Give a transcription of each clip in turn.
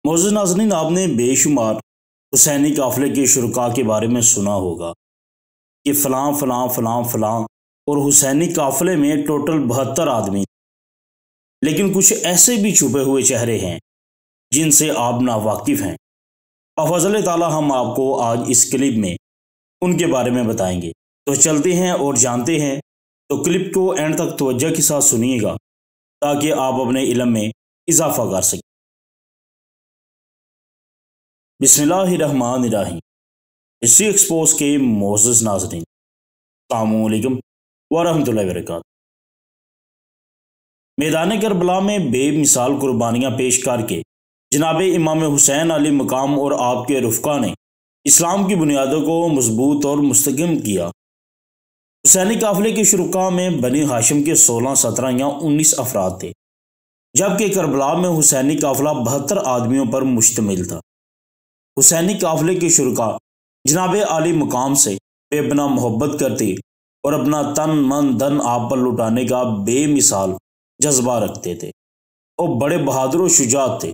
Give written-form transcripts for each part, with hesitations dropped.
معزز ناظرین، آپ نے بے شمار حسینی قافلے کے شرکاء کے بارے میں سنا ہوگا کہ فلاں فلاں فلاں فلاں اور حسینی قافلے میں ٹوٹل 72 آدمی، لیکن کچھ ایسے بھی چھپے ہوئے چہرے ہیں جن سے آپ ناواقف ہیں۔ بفضل تعالیٰ ہم آپ کو آج اس کلپ میں ان کے بارے میں بتائیں گے، تو چلتے ہیں اور جانتے ہیں۔ تو کلپ کو اینڈ تک توجہ کے ساتھ سنیے گا تاکہ آپ اپنے علم میں اضافہ کر سکیں۔ بسم اللہ الرحمن الرحیم۔ ہسٹری ایکسپوز کے معزز ناظرین، السلام علیکم ورحمۃ اللہ وبرکاتہ۔ میدان کربلا میں بے مثال قربانیاں پیش کر کے جناب امام حسین علیہ مقام اور آپ کے رفقا نے اسلام کی بنیادوں کو مضبوط اور مستحکم کیا۔ حسینی قافلے کے شرکاء میں بنی ہاشم کے 16، 17 یا 19 افراد تھے، جبکہ کربلا میں حسینی قافلہ 72 آدمیوں پر مشتمل تھا۔ حسینی قافلے کے شرکاء جناب عالی مقام سے بے پناہ محبت کرتے اور اپنا تن من دن آپ پر لٹانے کا بے مثال جذبہ رکھتے تھے اور بڑے بہادر و شجاع تھے۔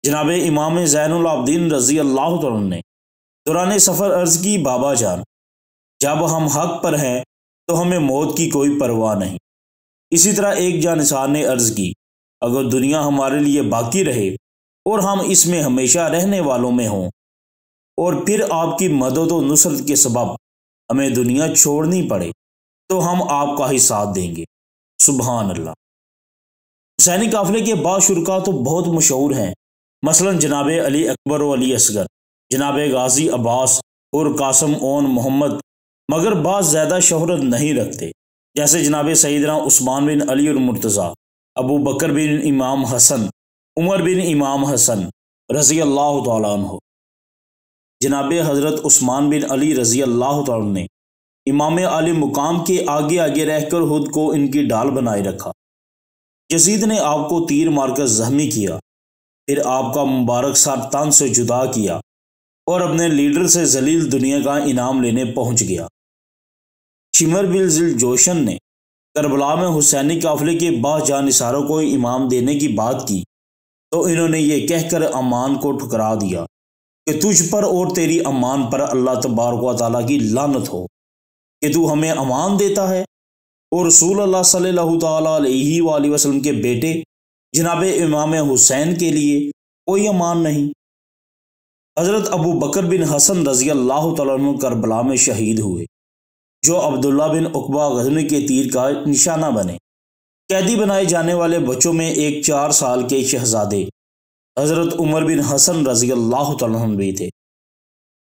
جناب امام زین العابدین رضی اللہ عنہ نے دوران سفر عرض کی، بابا جان، جب ہم حق پر ہیں تو ہمیں موت کی کوئی پرواہ نہیں۔ اسی طرح ایک جانثار نے عرض کی، اگر دنیا ہمارے لیے باقی رہے اور ہم اس میں ہمیشہ رہنے والوں میں ہوں اور پھر آپ کی مدد و نصرت کے سبب ہمیں دنیا چھوڑنی پڑے تو ہم آپ کا ہی ساتھ دیں گے۔ سبحان اللہ۔ حسینی قافلے کے بعض شرکاء تو بہت مشہور ہیں، مثلا جناب علی اکبر و علی اصغر، جناب غازی عباس اور قاسم اون محمد، مگر بعض زیادہ شہرت نہیں رکھتے، جیسے جناب سیدنا عثمان بن علی اور مرتضیٰ، ابو بکر بن امام حسن، عمر بن امام حسن رضی اللہ تعالیٰ عنہ۔ جناب حضرت عثمان بن علی رضی اللہ تعالیٰ عنہ نے امام علی مقام کے آگے آگے رہ کر خود کو ان کی ڈال بنائے رکھا۔ یزید نے آپ کو تیر مار کر زخمی کیا، پھر آپ کا مبارک سر تن سے جدا کیا اور اپنے لیڈر سے ذلیل دنیا کا انعام لینے پہنچ گیا۔ شمر بن ذل جوشن نے کربلا میں حسینی قافلے کے بعض جانثاروں کو امام دینے کی بات کی تو انہوں نے یہ کہہ کر امان کو ٹھکرا دیا کہ تجھ پر اور تیری امان پر اللہ تبارک و تعالیٰ کی لعنت ہو کہ تو ہمیں امان دیتا ہے اور رسول اللہ صلی اللہ تعالیٰ علیہ وآلہ وسلم کے بیٹے جناب امام حسین کے لیے کوئی امان نہیں۔ حضرت ابو بکر بن حسن رضی اللہ تعالیٰ عنہ کربلا میں شہید ہوئے، جو عبداللہ بن عقبہ غزنوی کے تیر کا نشانہ بنے۔ قیدی بنائے جانے والے بچوں میں ایک 4 سال کے شہزادے حضرت عمر بن حسن رضی اللہ تعالیٰ عنہ بھی تھے۔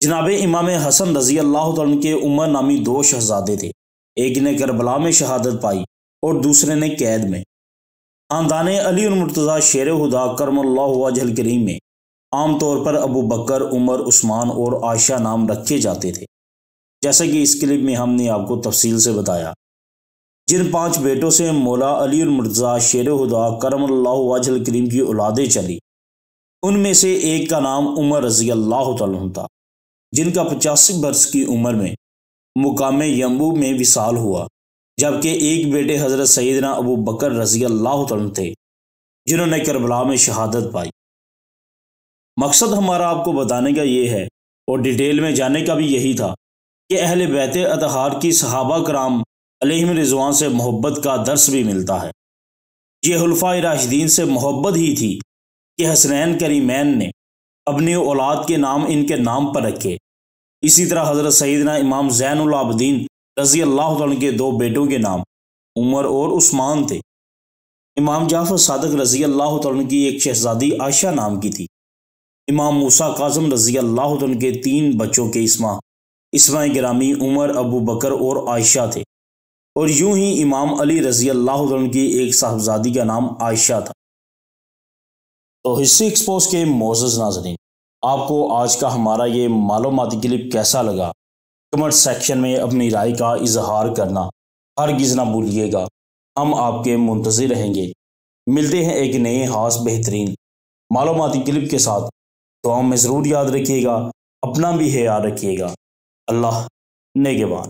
جناب امام حسن رضی اللہ تعالیٰ عنہ کے عمر نامی 2 شہزادے تھے، ایک نے کربلا میں شہادت پائی اور دوسرے نے قید میں۔ خاندان علی اور مرتضیٰ شیر خدا کرم اللہ وجہ الکریم میں عام طور پر ابو بکر، عمر، عثمان اور عائشہ نام رکھے جاتے تھے، جیسا کہ اس کلپ میں ہم نے آپ کو تفصیل سے بتایا۔ جن 5 بیٹوں سے مولا علی اور مرتضیٰ شیر خدا کرم اللہ وجہ الکریم کی اولادیں چلی، ان میں سے ایک کا نام عمر رضی اللہ تعالیٰ عنہ تھا، جن کا 85 برس کی عمر میں مقام ینبوع میں وصال ہوا، جبکہ ایک بیٹے حضرت سیدنا ابو بکر رضی اللہ تعالیٰ عنہ تھے، جنہوں نے کربلا میں شہادت پائی۔ مقصد ہمارا آپ کو بتانے کا یہ ہے اور ڈیٹیل میں جانے کا بھی یہی تھا کہ اہل بیت اطہار کی صحابہ کرام علیہم رضوان سے محبت کا درس بھی ملتا ہے۔ یہ خلفائے راشدین سے محبت ہی تھی کہ حسنین کریمین نے اپنی اولاد کے نام ان کے نام پر رکھے۔ اسی طرح حضرت سیدنا امام زین العابدین رضی اللہ عنہ کے 2 بیٹوں کے نام عمر اور عثمان تھے۔ امام جعفر صادق رضی اللہ عنہ کی ایک شہزادی عائشہ نام کی تھی۔ امام موسیٰ کاظم رضی اللہ عنہ کے 3 بچوں کے اسماء گرامی عمر، ابو بکر اور عائشہ تھے، اور یوں ہی امام علی رضی اللہ عنہ کی ایک صاحبزادی کا نام عائشہ تھا۔ تو ہسٹری ایکسپوز کے معزز ناظرین، آپ کو آج کا ہمارا یہ معلوماتی کلپ کیسا لگا؟ کمنٹ سیکشن میں اپنی رائے کا اظہار کرنا ہرگز نہ بھولیے گا، ہم آپ کے منتظر رہیں گے۔ ملتے ہیں ایک نئے خاص بہترین معلوماتی کلپ کے ساتھ، تو ہم میں ضرور یاد رکھیے گا، اپنا بھی خیال رکھیے گا۔ اللہ نگہبان۔